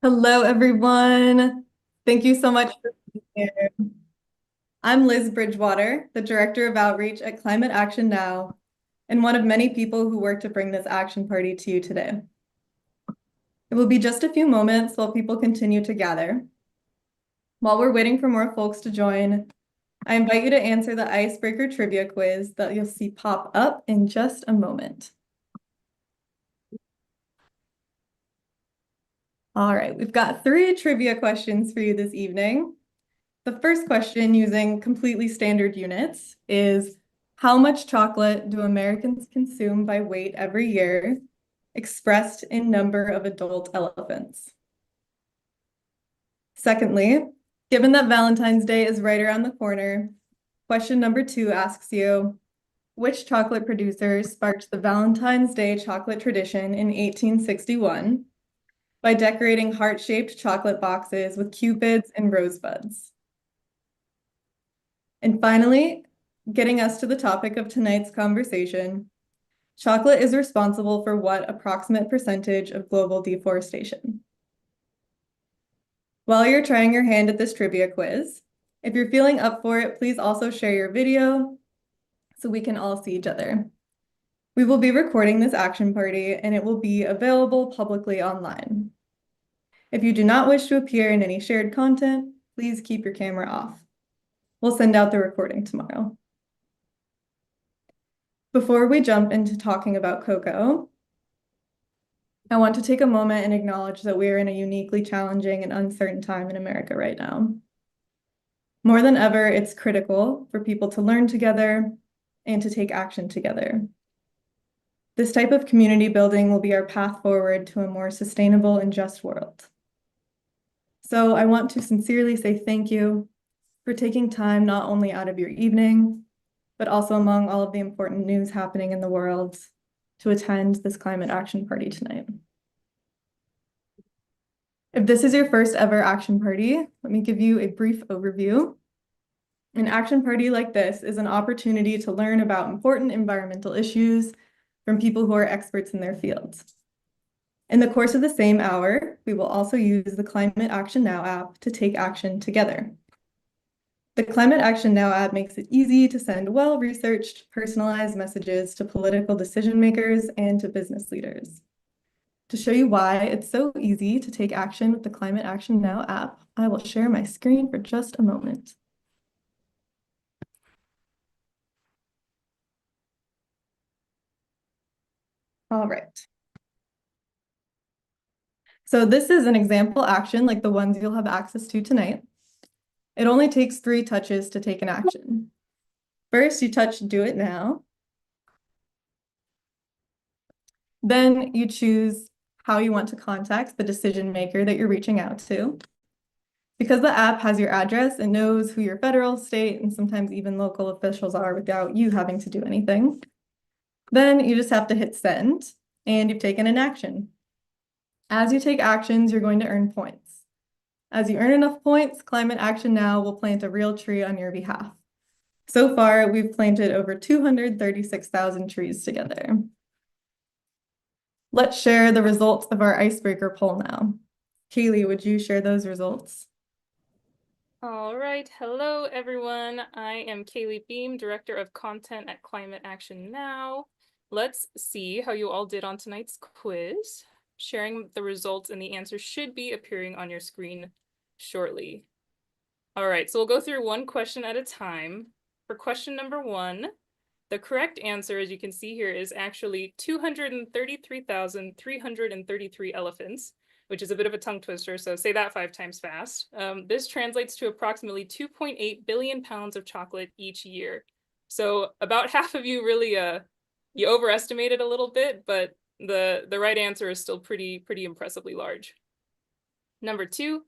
Hello, everyone. Thank you so much for being here. I'm Liz Bridgewater, the Director of Outreach at Climate Action Now, and one of many people who work to bring this action party to you today. It will be just a few moments while people continue to gather. While we're waiting for more folks to join, I invite you to answer the icebreaker trivia quiz that you'll see pop up in just a moment. All right, we've got 3 trivia questions for you this evening. The first question, using completely standard units, is how much chocolate do Americans consume by weight every year, expressed in number of adult elephants? Secondly, given that Valentine's Day is right around the corner, question number 2 asks you, which chocolate producer sparked the Valentine's Day chocolate tradition in 1861 by decorating heart-shaped chocolate boxes with cupids and rosebuds? And finally, getting us to the topic of tonight's conversation, chocolate is responsible for what approximate percentage of global deforestation? While you're trying your hand at this trivia quiz, if you're feeling up for it, please also share your video so we can all see each other. We will be recording this action party and it will be available publicly online. If you do not wish to appear in any shared content, please keep your camera off. We'll send out the recording tomorrow. Before we jump into talking about cocoa, I want to take a moment and acknowledge that we are in a uniquely challenging and uncertain time in America right now. More than ever, it's critical for people to learn together and to take action together. This type of community building will be our path forward to a more sustainable and just world. So I want to sincerely say thank you for taking time not only out of your evening, but also among all of the important news happening in the world to attend this climate action party tonight. If this is your first ever action party, let me give you a brief overview. An action party like this is an opportunity to learn about important environmental issues from people who are experts in their fields. In the course of the same hour, we will also use the Climate Action Now app to take action together. The Climate Action Now app makes it easy to send well-researched, personalized messages to political decision makers and to business leaders. To show you why it's so easy to take action with the Climate Action Now app, I will share my screen for just a moment. All right. So this is an example action like the ones you'll have access to tonight. It only takes 3 touches to take an action. First, you touch Do It Now. Then you choose how you want to contact the decision maker that you're reaching out to. Because the app has your address, it knows who your federal, state, and sometimes even local officials are without you having to do anything. Then you just have to hit send, and you've taken an action. As you take actions, you're going to earn points. As you earn enough points, Climate Action Now will plant a real tree on your behalf. So far, we've planted over 236,000 trees together. Let's share the results of our icebreaker poll now. Kaylee, would you share those results? All right. Hello, everyone. I am Kaylee Beam, Director of Content at Climate Action Now. Let's see how you all did on tonight's quiz. Sharing the results and the answers should be appearing on your screen shortly. All right, so we'll go through one question at a time. For question number 1, the correct answer, as you can see here, is actually 233,333 elephants, which is a bit of a tongue twister, so say that 5 times fast. This translates to approximately 2.8 billion pounds of chocolate each year. So about half of you really, you overestimated a little bit, but the right answer is still pretty impressively large. Number 2,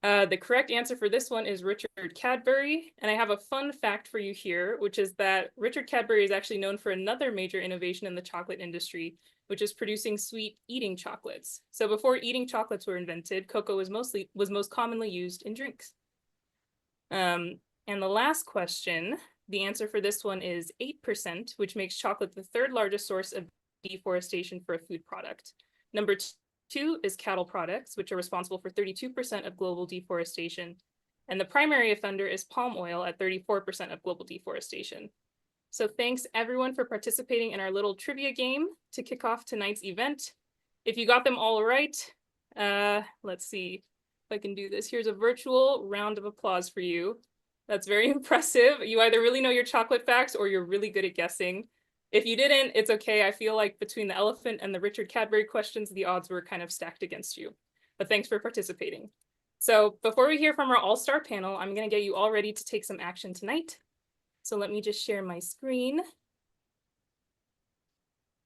the correct answer for this one is Richard Cadbury, and I have a fun fact for you here, which is that Richard Cadbury is actually known for another major innovation in the chocolate industry, which is producing sweet eating chocolates. So before eating chocolates were invented, cocoa was most commonly used in drinks. And the last question, the answer for this one is 8%, which makes chocolate the 3rd largest source of deforestation for a food product. Number two is cattle products, which are responsible for 32% of global deforestation. And the primary offender is palm oil at 34% of global deforestation. So thanks everyone for participating in our little trivia game to kick off tonight's event. If you got them all right, let's see if I can do this. Here's a virtual round of applause for you. That's very impressive. You either really know your chocolate facts or you're really good at guessing. If you didn't, it's okay. I feel like between the elephant and the Richard Cadbury questions, the odds were kind of stacked against you. But thanks for participating. So before we hear from our all-star panel, I'm going to get you all ready to take some action tonight. So let me just share my screen.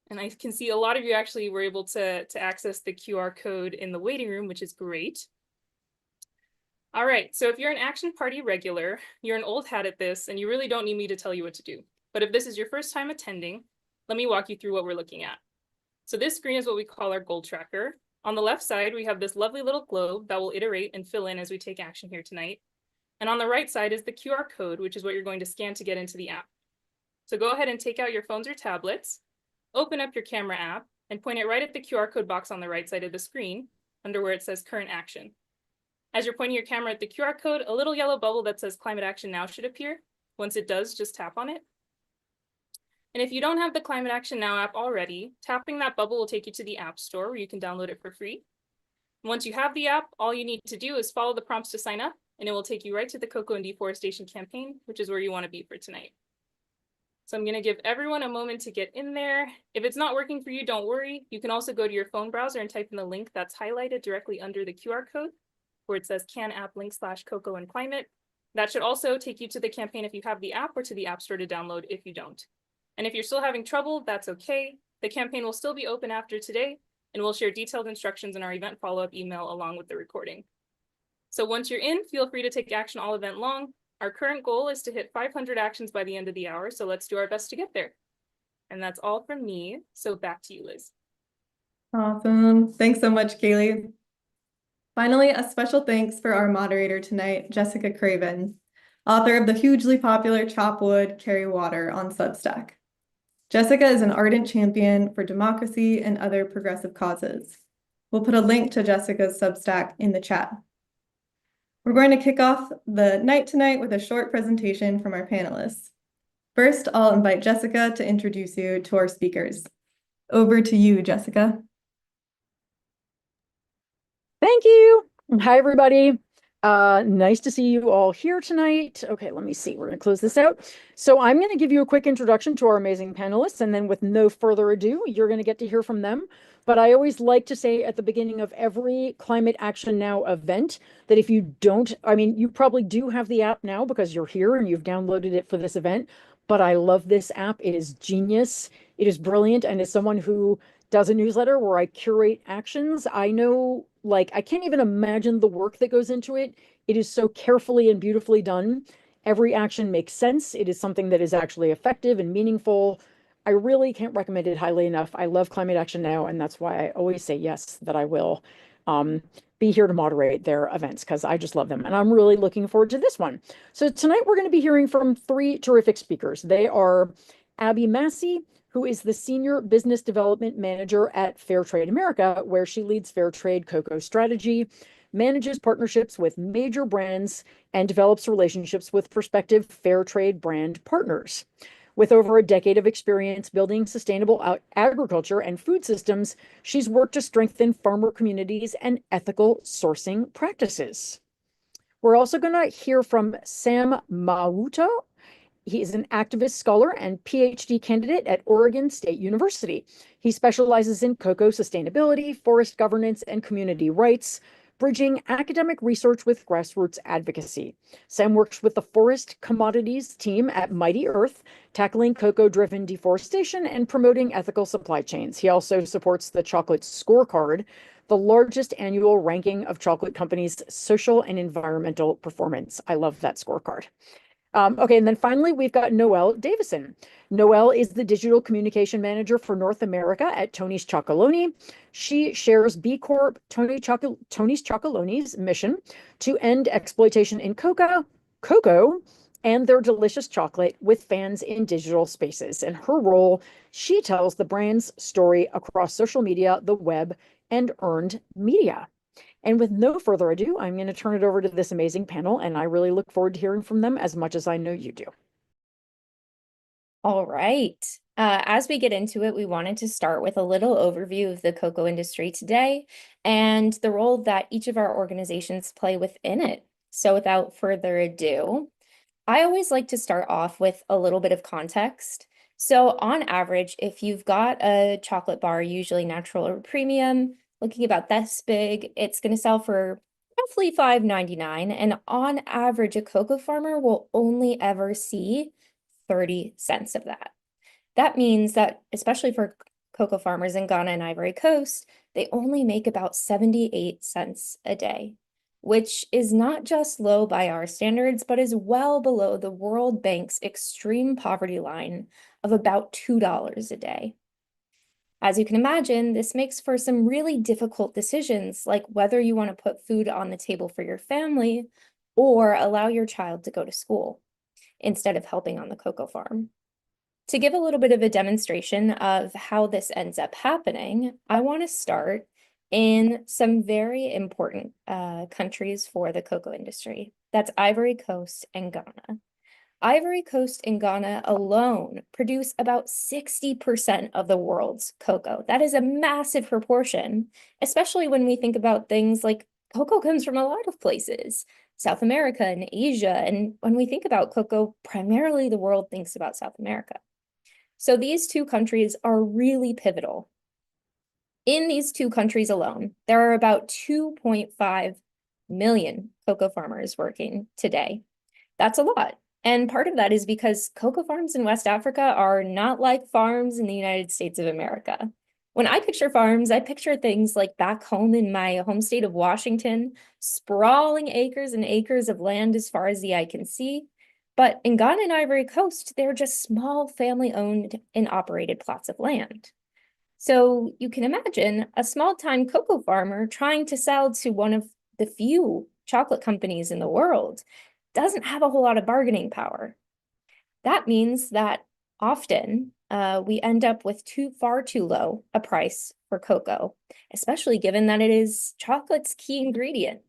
And I can see a lot of you actually were able to access the QR code in the waiting room, which is great. All right, so if you're an Action Party regular, you're an old hat at this, and you really don't need me to tell you what to do. But if this is your first time attending, let me walk you through what we're looking at. So this screen is what we call our goal tracker. On the left side, we have this lovely little globe that will iterate and fill in as we take action here tonight. And on the right side is the QR code, which is what you're going to scan to get into the app. So go ahead and take out your phones or tablets, open up your camera app, and point it right at the QR code box on the right side of the screen, under where it says current action. As you're pointing your camera at the QR code, a little yellow bubble that says Climate Action Now should appear. Once it does, just tap on it. And if you don't have the Climate Action Now app already, tapping that bubble will take you to the App Store where you can download it for free. Once you have the app, all you need to do is follow the prompts to sign up, and it will take you right to the Cocoa and Deforestation campaign, which is where you want to be for tonight. So I'm going to give everyone a moment to get in there. If it's not working for you, don't worry. You can also go to your phone browser and type in the link that's highlighted directly under the QR code, where it says can app link / cocoa and climate. That should also take you to the campaign if you have the app, or to the App Store to download if you don't. And if you're still having trouble, that's okay. The campaign will still be open after today, and we'll share detailed instructions in our event follow-up email along with the recording. So once you're in, feel free to take action all event long. Our current goal is to hit 500 actions by the end of the hour, so let's do our best to get there. And that's all from me, so back to you, Liz. Awesome. Thanks so much, Kaylee. Finally, a special thanks for our moderator tonight, Jessica Craven, author of the hugely popular Chop Wood, Carry Water on Substack. Jessica is an ardent champion for democracy and other progressive causes. We'll put a link to Jessica's Substack in the chat. We're going to kick off the night tonight with a short presentation from our panelists. First, I'll invite Jessica to introduce you to our speakers. Over to you, Jessica. Thank you. Hi, everybody. Nice to see you all here tonight. Okay, let me see. We're going to close this out. So I'm going to give you a quick introduction to our amazing panelists, and then with no further ado, you're going to get to hear from them. But I always like to say at the beginning of every Climate Action Now event that if you don't, I mean, you probably do have the app now because you're here and you've downloaded it for this event, but I love this app. It is genius. It is brilliant. And as someone who does a newsletter where I curate actions, I know, like, I can't even imagine the work that goes into it. It is so carefully and beautifully done. Every action makes sense. It is something that is actually effective and meaningful. I really can't recommend it highly enough. I love Climate Action Now, and that's why I always say yes, that I will be here to moderate their events, because I just love them. And I'm really looking forward to this one. So tonight we're going to be hearing from three terrific speakers. They are Abby Massey, who is the Senior Business Development Manager at Fairtrade America, where she leads Fairtrade cocoa strategy, manages partnerships with major brands, and develops relationships with prospective Fairtrade brand partners. With over a decade of experience building sustainable agriculture and food systems, she's worked to strengthen farmer communities and ethical sourcing practices. We're also going to hear from Sam Mauto. He is an activist scholar and PhD candidate at Oregon State University. He specializes in cocoa sustainability, forest governance, and community rights, bridging academic research with grassroots advocacy. Sam works with the Forest Commodities team at Mighty Earth, tackling cocoa-driven deforestation and promoting ethical supply chains. He also supports the Chocolate Scorecard, the largest annual ranking of chocolate companies' social and environmental performance. I love that scorecard. Okay, and then finally, we've got Noelle Davison. Noelle is the digital communication manager for North America at Tony's Chocolonely. She shares B Corp Tony's Chocolonely's mission to end exploitation in cocoa, and their delicious chocolate with fans in digital spaces. In her role, she tells the brand's story across social media, the web, and earned media. And with no further ado, I'm going to turn it over to this amazing panel, and I really look forward to hearing from them as much as I know you do. All right. As we get into it, we wanted to start with a little overview of the cocoa industry today and the role that each of our organizations play within it. So without further ado, I always like to start off with a little bit of context. So on average, if you've got a chocolate bar, usually natural or premium, looking about this big, it's going to sell for roughly $5.99. And on average, a cocoa farmer will only ever see 30 cents of that. That means that, especially for cocoa farmers in Ghana and Ivory Coast, they only make about 78 cents a day, which is not just low by our standards, but is well below the World Bank's extreme poverty line of about $2 a day. As you can imagine, this makes for some really difficult decisions, like whether you want to put food on the table for your family or allow your child to go to school instead of helping on the cocoa farm. To give a little bit of a demonstration of how this ends up happening, I want to start in some very important countries for the cocoa industry. That's Ivory Coast and Ghana. Ivory Coast and Ghana alone produce about 60% of the world's cocoa. That is a massive proportion, especially when we think about things like cocoa comes from a lot of places. South America and Asia. And when we think about cocoa, primarily the world thinks about South America. So these two countries are really pivotal. In these two countries alone, there are about 2.5 million cocoa farmers working today. That's a lot. And part of that is because cocoa farms in West Africa are not like farms in the United States of America. When I picture farms, I picture things like back home in my home state of Washington, sprawling acres and acres of land as far as the eye can see. But in Ghana and Ivory Coast, they're just small family-owned and operated plots of land. So you can imagine a small-time cocoa farmer trying to sell to one of the few chocolate companies in the world doesn't have a whole lot of bargaining power. That means that often we end up with far too low a price for cocoa, especially given that it is chocolate's key ingredient.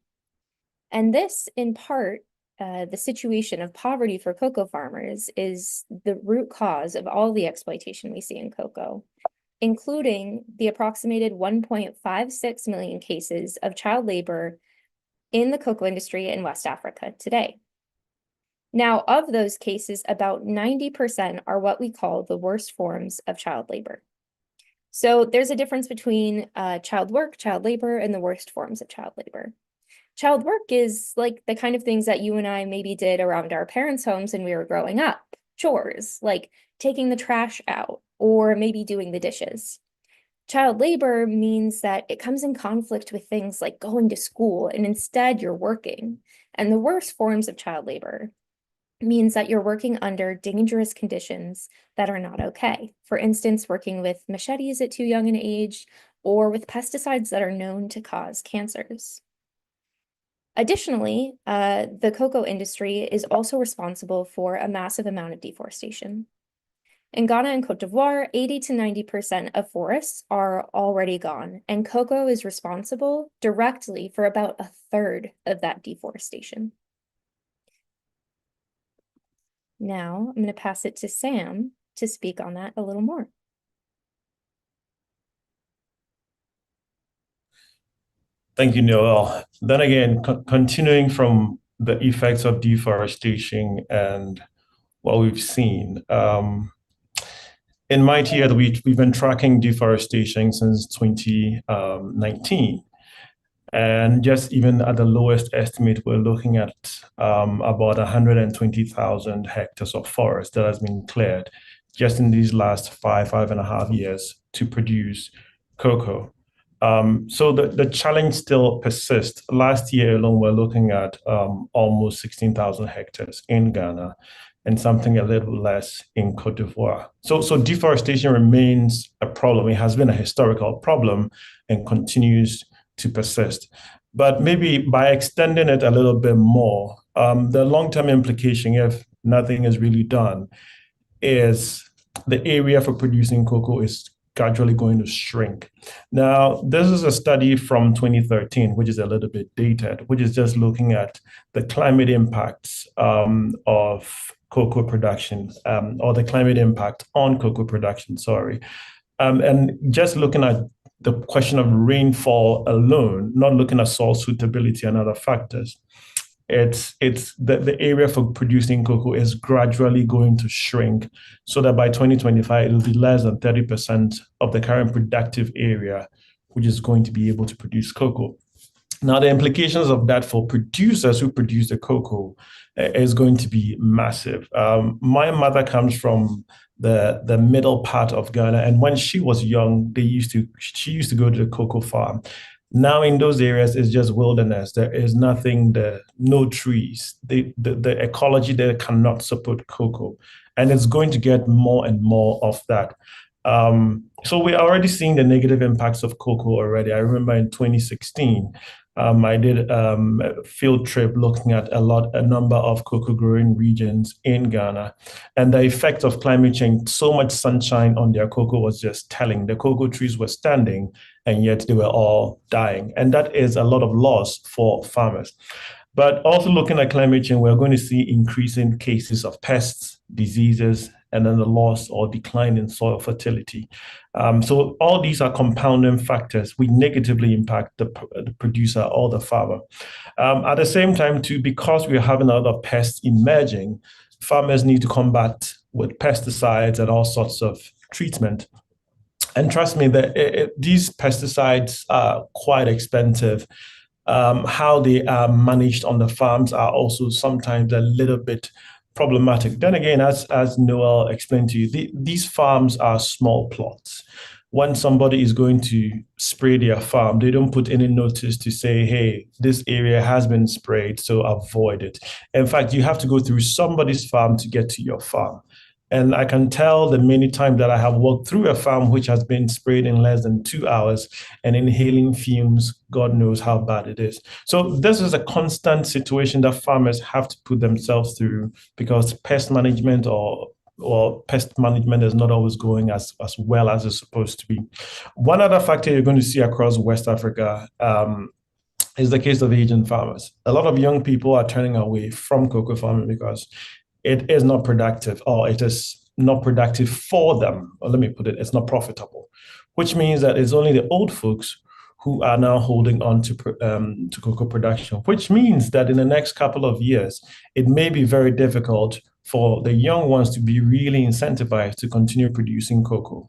And this, in part, the situation of poverty for cocoa farmers is the root cause of all the exploitation we see in cocoa, including the approximated 1.56 million cases of child labor in the cocoa industry in West Africa today. Now, of those cases, about 90% are what we call the worst forms of child labor. So there's a difference between child work, child labor, and the worst forms of child labor. Child work is like the kind of things that you and I maybe did around our parents' homes when we were growing up. Chores, like taking the trash out or maybe doing the dishes. Child labor means that it comes in conflict with things like going to school, and instead you're working. And the worst forms of child labor means that you're working under dangerous conditions that are not okay. For instance, working with machetes at too young an age, or with pesticides that are known to cause cancers. Additionally, the cocoa industry is also responsible for a massive amount of deforestation. In Ghana and Cote d'Ivoire, 80 to 90% of forests are already gone, and cocoa is responsible directly for about a third of that deforestation. Now, I'm going to pass it to Sam to speak on that a little more. Thank you, Noel. Then again, continuing from the effects of deforestation and what we've seen. In my tier, we've been tracking deforestation since 2019. And just even at the lowest estimate, we're looking at about 120,000 hectares of forest that has been cleared just in these last 5.5 years to produce cocoa. So the challenge still persists. Last year alone, we're looking at almost 16,000 hectares in Ghana and something a little less in Cote d'Ivoire. So deforestation remains a problem. It has been a historical problem and continues to persist. But maybe by extending it a little bit more, the long-term implication, if nothing is really done, is the area for producing cocoa is gradually going to shrink. Now, this is a study from 2013, which is a little bit dated, which is just looking at the climate impacts of cocoa production, or the climate impact on cocoa production, sorry. And just looking at the question of rainfall alone, not looking at soil suitability and other factors, it's the area for producing cocoa is gradually going to shrink, so that by 2025 it will be less than 30% of the current productive area, which is going to be able to produce cocoa. Now, the implications of that for producers who produce the cocoa is going to be massive. My mother comes from the middle part of Ghana, and when she was young, she used to go to the cocoa farm. Now in those areas, it's just wilderness. There is nothing there, no trees. The ecology there cannot support cocoa. And it's going to get more and more of that. So we're already seeing the negative impacts of cocoa already. I remember in 2016, I did a field trip looking at a number of cocoa growing regions in Ghana, and the effect of climate change, so much sunshine on their cocoa was just telling. The cocoa trees were standing, and yet they were all dying. And that is a lot of loss for farmers. But also looking at climate change, we're going to see increasing cases of pests, diseases, and then the loss or decline in soil fertility. So all these are compounding factors which negatively impact the producer or the farmer. At the same time, too, because we're having a lot of pests emerging, farmers need to combat with pesticides and all sorts of treatment. And trust me, that these pesticides are quite expensive. How they are managed on the farms are also sometimes a little bit problematic. Then again, as Noel explained to you, these farms are small plots. When somebody is going to spray their farm, they don't put any notice to say, hey, this area has been sprayed, so avoid it. In fact, you have to go through somebody's farm to get to your farm. And I can tell the many times that I have walked through a farm which has been sprayed in less than 2 hours and inhaling fumes, God knows how bad it is. So this is a constant situation that farmers have to put themselves through, because pest management or pest management is not always going as well as it's supposed to be. One other factor you're going to see across West Africa is the case of aging farmers. A lot of young people are turning away from cocoa farming because it is not productive, or it is not productive for them. Or let me put it, it's not profitable, which means that it's only the old folks who are now holding on to cocoa production, which means that in the next couple of years, it may be very difficult for the young ones to be really incentivized to continue producing cocoa.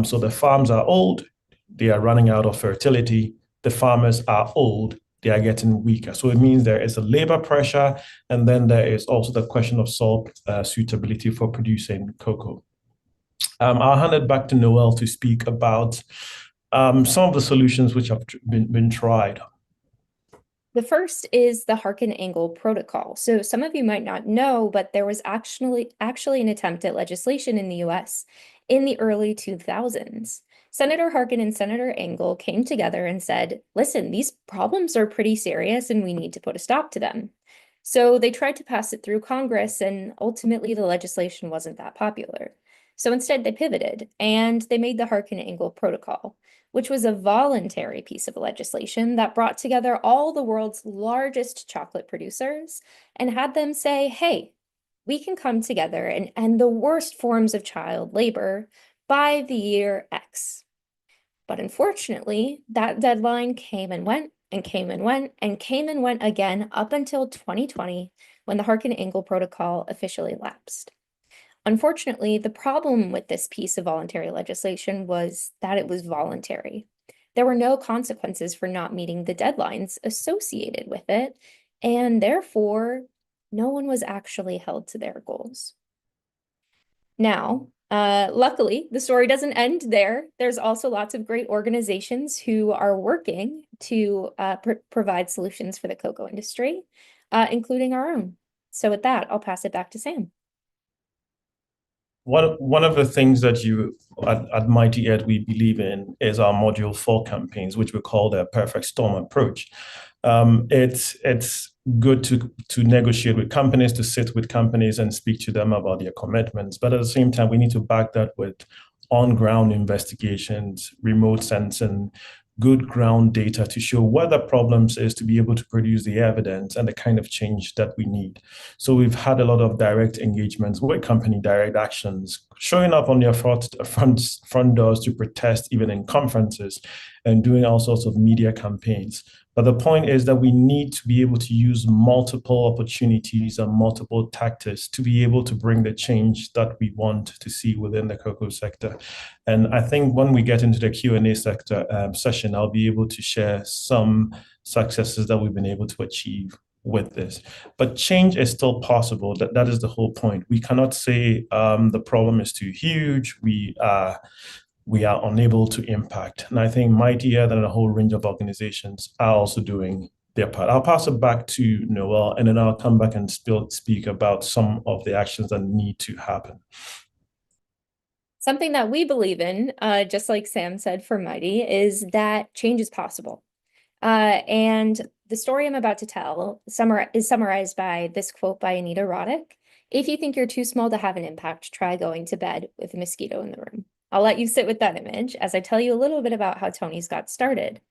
So the farms are old, they are running out of fertility, the farmers are old, they are getting weaker. So it means there is a labor pressure, and then there is also the question of soil suitability for producing cocoa. I'll hand it back to Noel to speak about some of the solutions which have been tried. The first is the Harkin Angle Protocol. So some of you might not know, but there was actually an attempt at legislation in the US in the early 2000s. Senator Harkin and Senator Angle came together and said, listen, these problems are pretty serious and we need to put a stop to them. So they tried to pass it through Congress, and ultimately the legislation wasn't that popular. So instead they pivoted and they made the Harkin Angle Protocol, which was a voluntary piece of legislation that brought together all the world's largest chocolate producers and had them say, hey, we can come together and end the worst forms of child labor by the year X. But unfortunately, that deadline came and went and came and went and came and went again up until 2020, when the Harkin Angle Protocol officially lapsed. Unfortunately, the problem with this piece of voluntary legislation was that it was voluntary. There were no consequences for not meeting the deadlines associated with it, and therefore, no one was actually held to their goals. Now, luckily, the story doesn't end there. There's also lots of great organizations who are working to provide solutions for the cocoa industry, including our own. So with that, I'll pass it back to Sam. One of the things that at Mighty Ed we believe in is our Module 4 campaigns, which we call the perfect storm approach. It's good to negotiate with companies, to sit with companies and speak to them about their commitments. But at the same time, we need to back that with on-ground investigations, remote sensing, good ground data to show what the problems is to be able to produce the evidence and the kind of change that we need. So we've had a lot of direct engagements with company direct actions, showing up on their front doors to protest, even in conferences, and doing all sorts of media campaigns. But the point is that we need to be able to use multiple opportunities and multiple tactics to be able to bring the change that we want to see within the cocoa sector. And I think when we get into the Q&A session, I'll be able to share some successes that we've been able to achieve with this. But change is still possible. That is the whole point. We cannot say the problem is too huge. We are unable to impact. And I think Mighty Earth and a whole range of organizations are also doing their part. I'll pass it back to Noel, and then I'll come back and still speak about some of the actions that need to happen. Something that we believe in, just like Sam said for Mighty, is that change is possible. And the story I'm about to tell is summarized by this quote by Anita Roddick. If you think you're too small to have an impact, try going to bed with a mosquito in the room. I'll let you sit with that image as I tell you a little bit about how Tony's got started.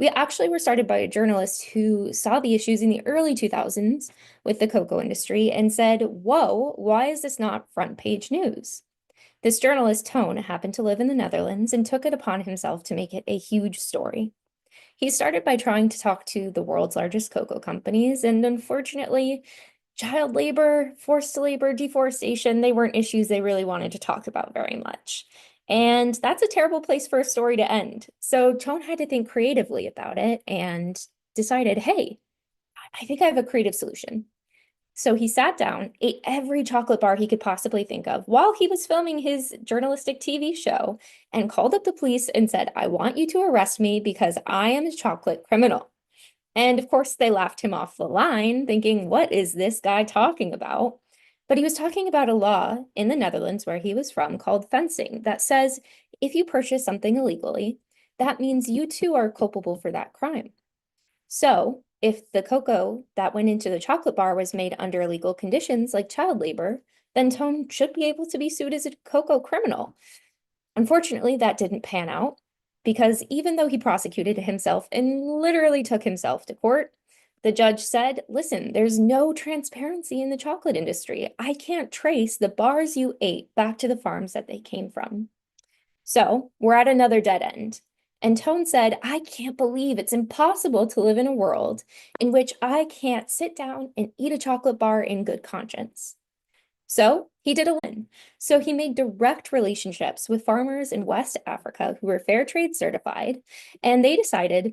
We actually were started by a journalist who saw the issues in the early 2000s with the cocoa industry and said, whoa, why is this not front page news? This journalist, Tone, happened to live in the Netherlands and took it upon himself to make it a huge story. He started by trying to talk to the world's largest cocoa companies, and unfortunately, child labor, forced labor, deforestation, they weren't issues they really wanted to talk about very much. And that's a terrible place for a story to end. So Tone had to think creatively about it and decided, hey, I think I have a creative solution. So he sat down, ate every chocolate bar he could possibly think of while he was filming his journalistic TV show, and called up the police and said, I want you to arrest me because I am a chocolate criminal. And of course, they laughed him off the line, thinking, what is this guy talking about? But he was talking about a law in the Netherlands where he was from called fencing that says if you purchase something illegally, that means you too are culpable for that crime. So if the cocoa that went into the chocolate bar was made under illegal conditions like child labor, then Tone should be able to be sued as a cocoa criminal. Unfortunately, that didn't pan out because even though he prosecuted himself and literally took himself to court, the judge said, listen, there's no transparency in the chocolate industry. I can't trace the bars you ate back to the farms that they came from. So we're at another dead end. And Tone said, I can't believe it's impossible to live in a world in which I can't sit down and eat a chocolate bar in good conscience. So he did a win. So he made direct relationships with farmers in West Africa who were Fairtrade certified, and they decided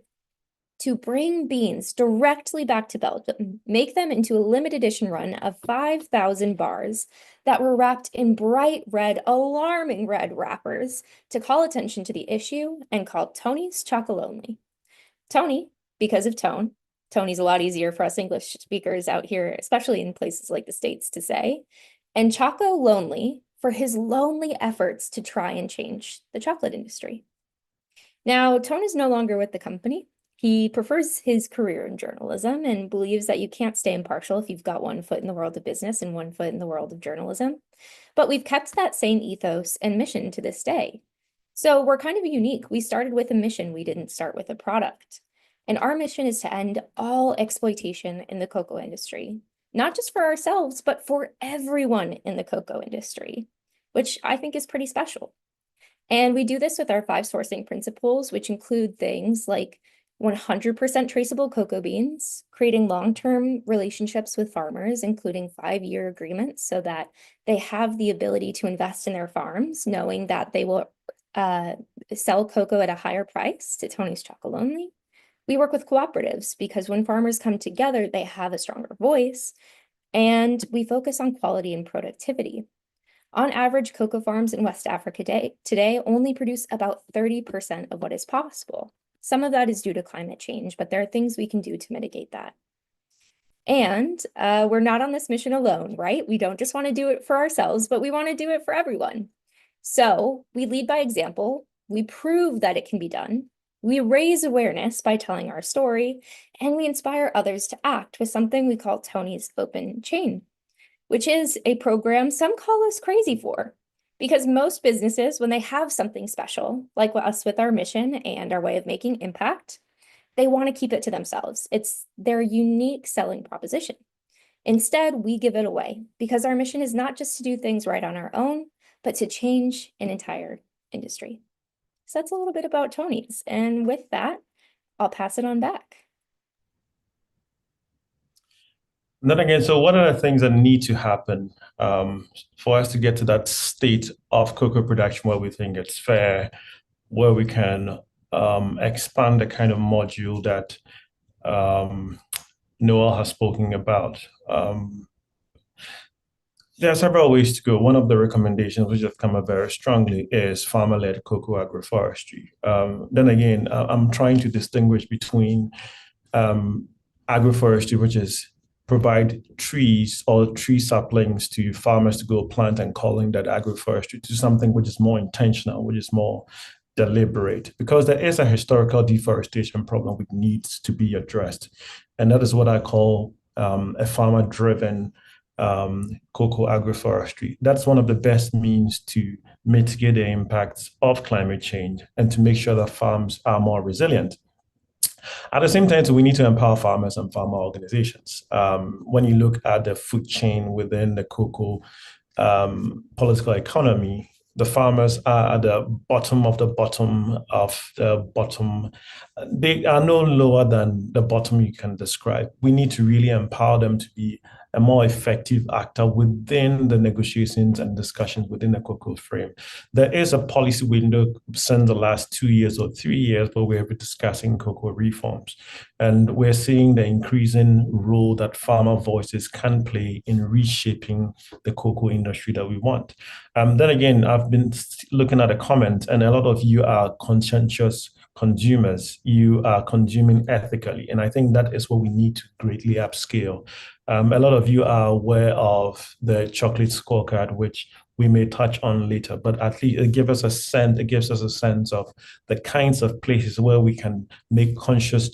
to bring beans directly back to Belgium, make them into a limited edition run of 5,000 bars that were wrapped in bright red, alarming red wrappers to call attention to the issue and called Tony's Chocolonely. Tony, because of Tone, Tony's a lot easier for us English speakers out here, especially in places like the States, to say, and Chocolonely for his lonely efforts to try and change the chocolate industry. Now, Tone is no longer with the company. He prefers his career in journalism and believes that you can't stay impartial if you've got one foot in the world of business and one foot in the world of journalism. But we've kept that same ethos and mission to this day. So we're kind of unique. We started with a mission. We didn't start with a product. And our mission is to end all exploitation in the cocoa industry, not just for ourselves, but for everyone in the cocoa industry, which I think is pretty special. And we do this with our 5 sourcing principles, which include things like 100% traceable cocoa beans, creating long-term relationships with farmers, including 5-year agreements so that they have the ability to invest in their farms, knowing that they will sell cocoa at a higher price to Tony's Chocolonely. We work with cooperatives because when farmers come together, they have a stronger voice, and we focus on quality and productivity. On average, cocoa farms in West Africa today only produce about 30% of what is possible. Some of that is due to climate change, but there are things we can do to mitigate that. And we're not on this mission alone, right? We don't just want to do it for ourselves, but we want to do it for everyone. So we lead by example, we prove that it can be done, we raise awareness by telling our story, and we inspire others to act with something we call Tony's Open Chain, which is a program some call us crazy for, Because most businesses, when they have something special, like us with our mission and our way of making impact, they want to keep it to themselves. It's their unique selling proposition. Instead, we give it away because our mission is not just to do things right on our own, but to change an entire industry. So that's a little bit about Tony's. And with that, I'll pass it on back. Then again, so what are the things that need to happen for us to get to that state of cocoa production where we think it's fair, where we can expand the kind of module that Noel has spoken about? There are several ways to go. One of the recommendations which have come up very strongly is farmer-led cocoa agroforestry. Then again, I'm trying to distinguish between agroforestry, which is provide trees or tree saplings to farmers to go plant, and calling that agroforestry, to something which is more intentional, which is more deliberate, because there is a historical deforestation problem which needs to be addressed. And that is what I call a farmer-driven cocoa agroforestry. That's one of the best means to mitigate the impacts of climate change and to make sure that farms are more resilient. At the same time, so we need to empower farmers and farmer organizations. When you look at the food chain within the cocoa political economy, the farmers are at the bottom of the bottom of the bottom. They are no lower than the bottom you can describe. We need to really empower them to be a more effective actor within the negotiations and discussions within the cocoa frame. There is a policy window since the last 2 years or 3 years where we're discussing cocoa reforms. And we're seeing the increasing role that farmer voices can play in reshaping the cocoa industry that we want. Then again, I've been looking at the comments, and a lot of you are conscientious consumers. You are consuming ethically. And I think that is what we need to greatly upscale. A lot of you are aware of the chocolate scorecard, which we may touch on later, but at least it gives us a sense of the kinds of places where we can make conscious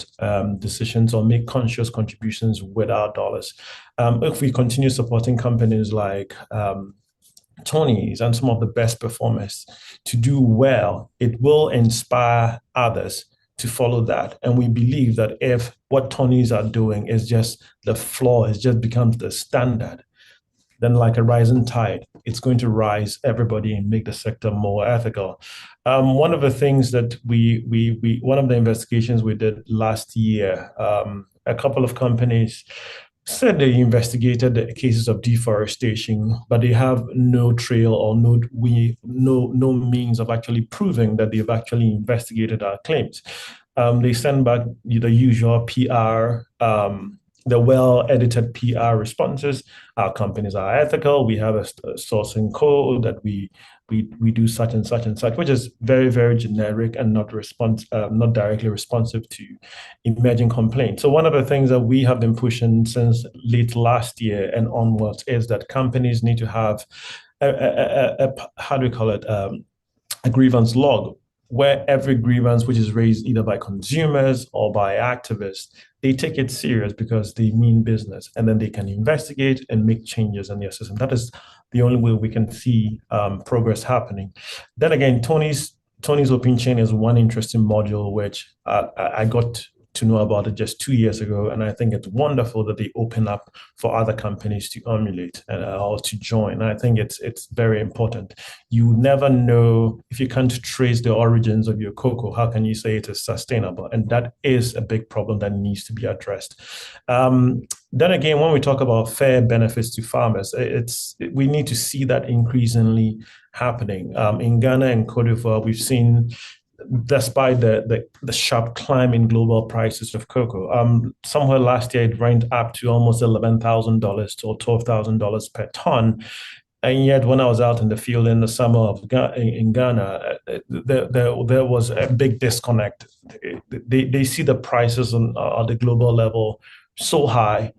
decisions or make conscious contributions with our dollars. If we continue supporting companies like Tony's and some of the best performers to do well, it will inspire others to follow that. And we believe that if what Tony's are doing is just the floor, it just becomes the standard, then like a rising tide, it's going to rise everybody and make the sector more ethical. One of the things that one of the investigations we did last year, a couple of companies said they investigated the cases of deforestation, but they have no trail or no means of actually proving that they've actually investigated our claims. They send back the usual PR, the well-edited PR responses. Our companies are ethical. We have a sourcing code that we do such and such and such, which is very, very generic and not directly responsive to emerging complaints. So one of the things that we have been pushing since late last year and onwards is that companies need to have a grievance log, where every grievance which is raised either by consumers or by activists, they take it serious because they mean business, and then they can investigate and make changes in their system. That is the only way we can see progress happening. Then again, Tony's Open Chain is one interesting module which I got to know about it just 2 years ago, and I think it's wonderful that they open up for other companies to emulate or to join. And I think it's very important. You never know if you can't trace the origins of your cocoa. How can you say it is sustainable? And that is a big problem that needs to be addressed. Then again, when we talk about fair benefits to farmers, we need to see that increasingly happening. In Ghana and Cote d'Ivoire, we've seen, despite the sharp climb in global prices of cocoa, somewhere last year it went up to almost $11,000 or $12,000 per ton. And yet, when I was out in the field in the summer in Ghana, there was a big disconnect. They see the prices on the global level so high,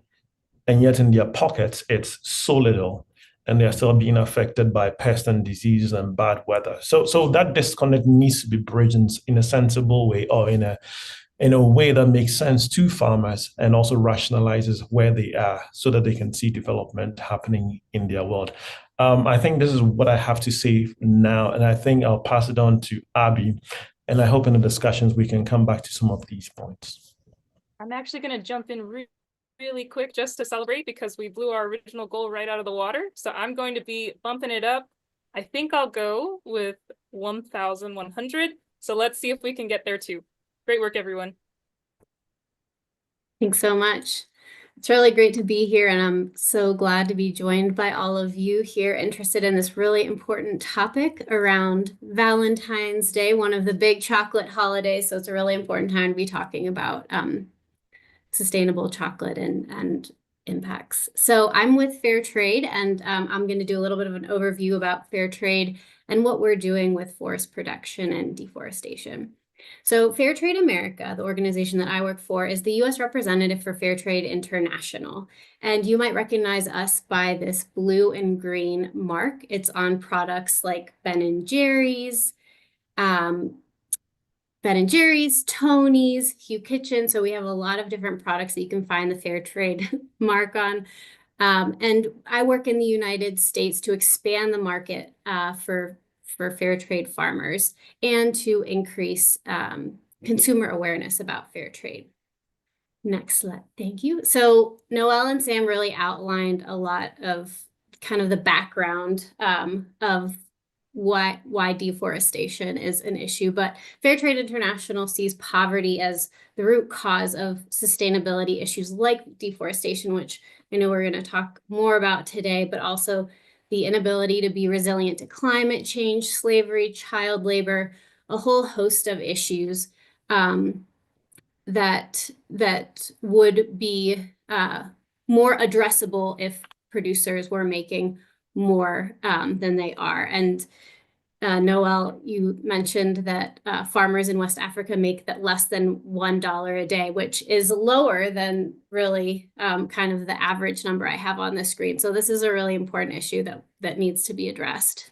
and yet in their pockets it's so little, and they're still being affected by pests and diseases and bad weather. So that disconnect needs to be bridged in a sensible way, or in a way that makes sense to farmers and also rationalizes where they are so that they can see development happening in their world. I think this is what I have to say now, and I think I'll pass it on to Abby. And I hope in the discussions we can come back to some of these points. I'm actually going to jump in really quick just to celebrate because we blew our original goal right out of the water. So I'm going to be bumping it up. I think I'll go with 1,100. So let's see if we can get there too. Great work, everyone. Thanks so much. It's really great to be here, and I'm so glad to be joined by all of you here interested in this really important topic around Valentine's Day, one of the big chocolate holidays. So it's a really important time to be talking about sustainable chocolate and impacts. So I'm with Fairtrade, and I'm going to do a little bit of an overview about Fairtrade and what we're doing with forest production and deforestation. So Fairtrade America, the organization that I work for, is the U.S. representative for Fairtrade International. And you might recognize us by this blue and green mark. It's on products like Ben & Jerry's, Tony's, Hugh Kitchen. So we have a lot of different products that you can find the Fairtrade mark on. And I work in the United States to expand the market for fair trade farmers and to increase consumer awareness about fair trade. Next slide, thank you. So Noelle and Sam really outlined a lot of kind of the background of why deforestation is an issue, but Fairtrade International sees poverty as the root cause of sustainability issues like deforestation, which I know we're going to talk more about today, but also the inability to be resilient to climate change, slavery, child labor, a whole host of issues that would be more addressable if producers were making more than they are. And Noelle, you mentioned that farmers in West Africa make that less than $1 a day, which is lower than really kind of the average number I have on the screen. So this is a really important issue that needs to be addressed.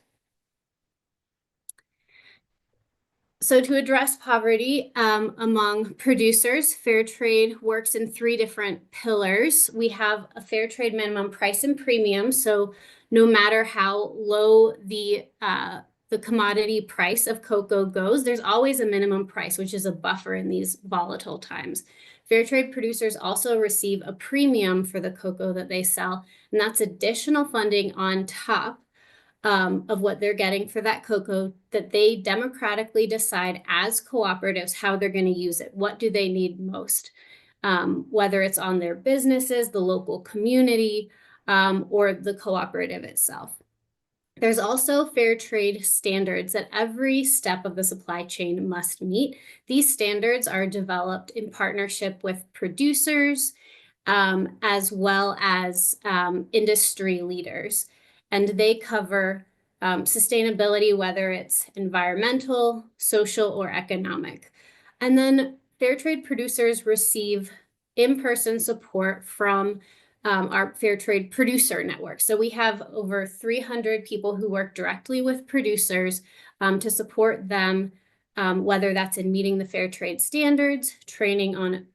So to address poverty among producers, fair trade works in 3 different pillars. We have a fair trade minimum price and premium. So no matter how low the commodity price of cocoa goes, there's always a minimum price, which is a buffer in these volatile times. Fair trade producers also receive a premium for the cocoa that they sell, and that's additional funding on top of what they're getting for that cocoa that they democratically decide as cooperatives how they're going to use it. What do they need most? Whether it's on their businesses, the local community, or the cooperative itself. There's also fair trade standards that every step of the supply chain must meet. These standards are developed in partnership with producers, as well as industry leaders. And they cover sustainability, whether it's environmental, social, or economic. And then fair trade producers receive in-person support from our fair trade producer network. So we have over 300 people who work directly with producers to support them, whether that's in meeting the fair trade standards, training on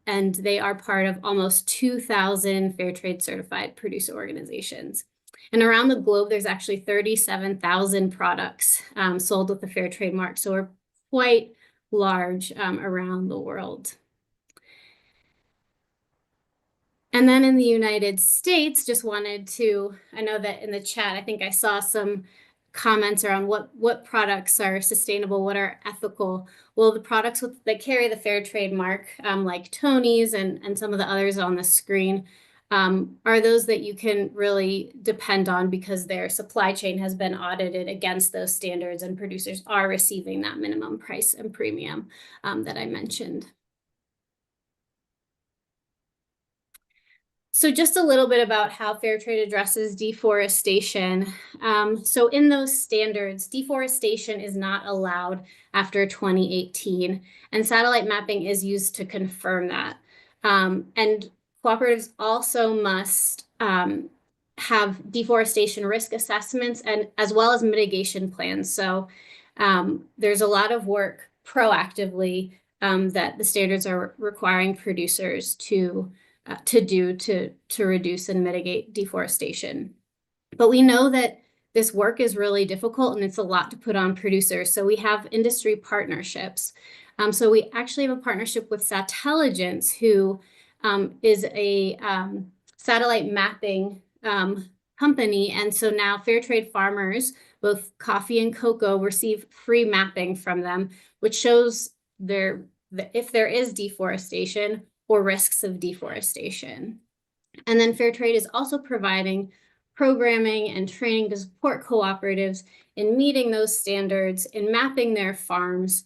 and they are part of almost 2,000 fair trade certified producer organizations. And around the globe, there's actually 37,000 products sold with the fair trade mark. So we're quite large around the world. And then in the United States, just wanted to, I know that in the chat, I think I saw some comments around what products are sustainable, what are ethical. Well, the products that carry the fair trade mark, like Tony's and some of the others on the screen, are those that you can really depend on because their supply chain has been audited against those standards and producers are receiving that minimum price and premium that I mentioned. So just a little bit about how fair trade addresses deforestation. So in those standards, deforestation is not allowed after 2018, and satellite mapping is used to confirm that. And cooperatives also must have deforestation risk assessments and as well as mitigation plans. So there's a lot of work proactively that the standards are requiring producers to do to reduce and mitigate deforestation. But we know that this work is really difficult and it's a lot to put on producers. So we have industry partnerships. So we actually have a partnership with Satelligence, who is a satellite mapping company. And so now fair trade farmers, both coffee and cocoa, receive free mapping from them, which shows if there is deforestation or risks of deforestation. And then Fairtrade is also providing programming and training to support cooperatives in meeting those standards, in mapping their farms.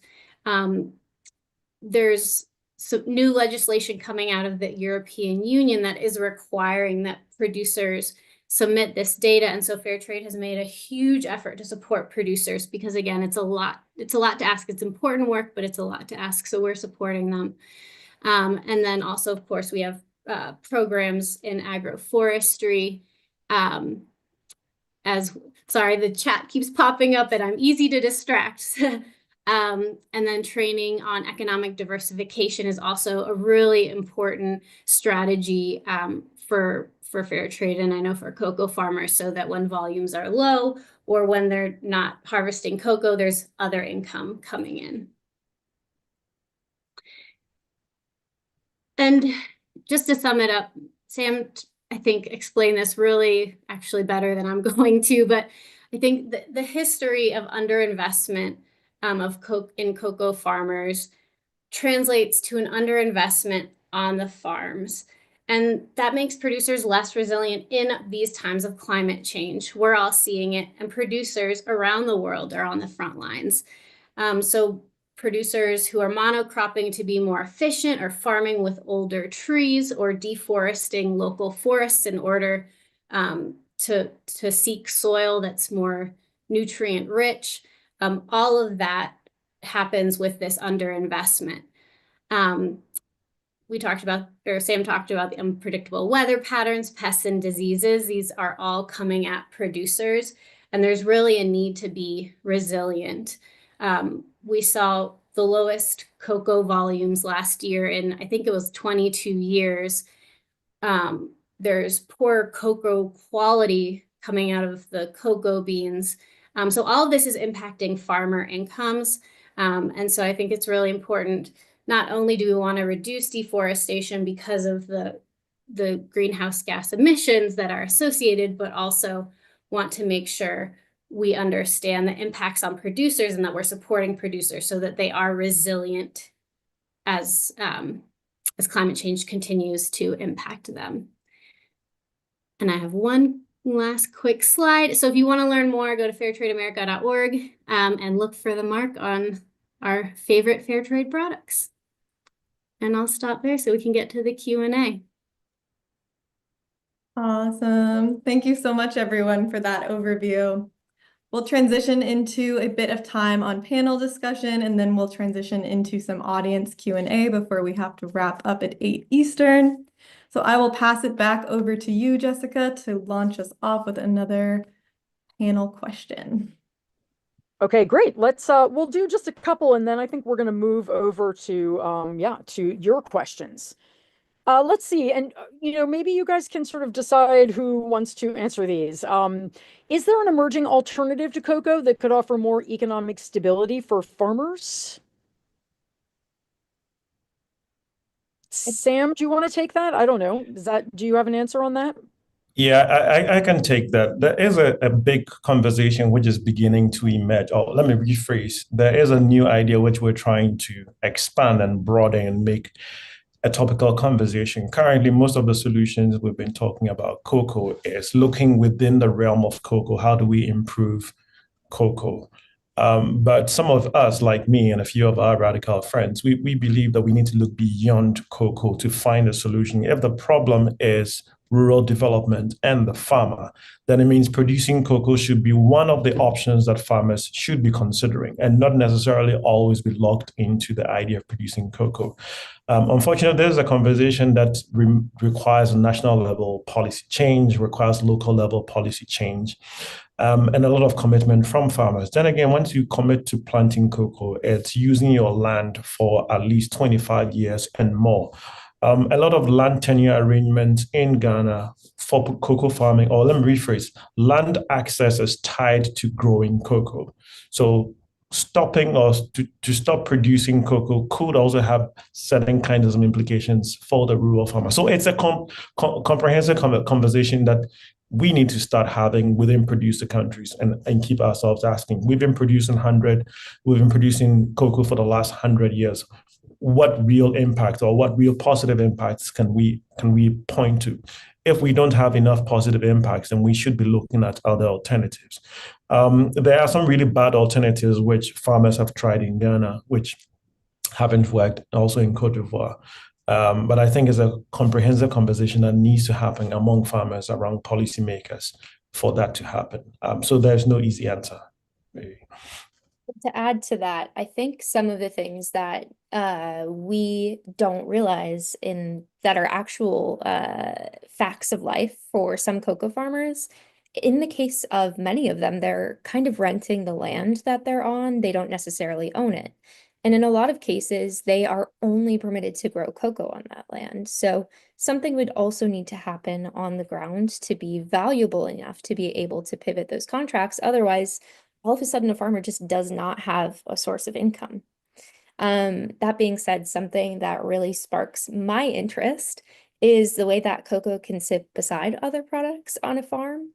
There's some new legislation coming out of the European Union that is requiring that producers submit this data. And so Fairtrade has made a huge effort to support producers because, again, it's a lot to ask. It's important work, but it's a lot to ask. So we're supporting them. And then also, of course, we have programs in agroforestry. Sorry, the chat keeps popping up and I'm easy to distract. And then training on economic diversification is also a really important strategy for fair trade, and I know for cocoa farmers, so that when volumes are low or when they're not harvesting cocoa, there's other income coming in. And just to sum it up, Sam, I think, explained this really actually better than I'm going to, but I think the history of underinvestment in cocoa farmers translates to an underinvestment on the farms. And that makes producers less resilient in these times of climate change. We're all seeing it, and producers around the world are on the front lines. So producers who are monocropping to be more efficient, or farming with older trees, or deforesting local forests in order to seek soil that's more nutrient rich. All of that happens with this underinvestment. Sam talked about the unpredictable weather patterns, pests and diseases. These are all coming at producers, and there's really a need to be resilient. We saw the lowest cocoa volumes last year in, I think it was 22 years. There's poor cocoa quality coming out of the cocoa beans. So all of this is impacting farmer incomes. And so I think it's really important. Not only do we want to reduce deforestation because of the greenhouse gas emissions that are associated, but also want to make sure we understand the impacts on producers and that we're supporting producers so that they are resilient as climate change continues to impact them. And I have one last quick slide. So if you want to learn more, go to fairtradeamerica.org and look for the mark on our favorite fair trade products. And I'll stop there so we can get to the Q&A. Awesome. Thank you so much, everyone, for that overview. We'll transition into a bit of time on panel discussion, and then we'll transition into some audience Q&A before we have to wrap up at 8 Eastern. So I will pass it back over to you, Jessica, to launch us off with another panel question. Okay, great. We'll do just a couple, and then I think we're going to move over to your questions. Let's see, and maybe you guys can sort of decide who wants to answer these. Is there an emerging alternative to cocoa that could offer more economic stability for farmers? Sam, do you want to take that? I don't know. Do you have an answer on that? Yeah, I can take that. There is a big conversation which is beginning to emerge. Or let me rephrase. There is a new idea which we're trying to expand and broaden and make a topical conversation. Currently, most of the solutions we've been talking about cocoa is looking within the realm of cocoa. How do we improve cocoa? But some of us, like me and a few of our radical friends, we believe that we need to look beyond cocoa to find a solution. If the problem is rural development and the farmer, then it means producing cocoa should be one of the options that farmers should be considering, and not necessarily always be locked into the idea of producing cocoa. Unfortunately, there's a conversation that requires a national level policy change, requires local level policy change, and a lot of commitment from farmers. Then again, once you commit to planting cocoa, it's using your land for at least 25 years and more. A lot of land tenure arrangements in Ghana for cocoa farming, or let me rephrase, land access is tied to growing cocoa. So stopping us to stop producing cocoa could also have certain kinds of implications for the rural farmer. So it's a comprehensive conversation that we need to start having within producer countries and keep ourselves asking. We've been producing cocoa for the last 100 years. What real impact or what real positive impacts can we point to? If we don't have enough positive impacts, then we should be looking at other alternatives. There are some really bad alternatives which farmers have tried in Ghana, which haven't worked, also in Cote d'Ivoire. But I think it's a comprehensive conversation that needs to happen among farmers, around policymakers, for that to happen. So there's no easy answer, maybe. To add to that, I think some of the things that we don't realize that are actual facts of life for some cocoa farmers, in the case of many of them, they're kind of renting the land that they're on. They don't necessarily own it. And in a lot of cases, they are only permitted to grow cocoa on that land. So something would also need to happen on the ground to be valuable enough to be able to pivot those contracts. Otherwise, all of a sudden, a farmer just does not have a source of income. That being said, something that really sparks my interest is the way that cocoa can sit beside other products on a farm.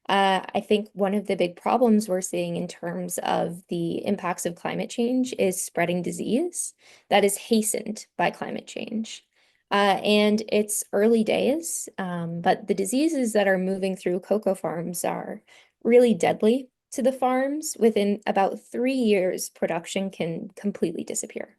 I think one of the big problems we're seeing in terms of the impacts of climate change is spreading disease that is hastened by climate change. And it's early days, but the diseases that are moving through cocoa farms are really deadly to the farms. Within about 3 years, production can completely disappear.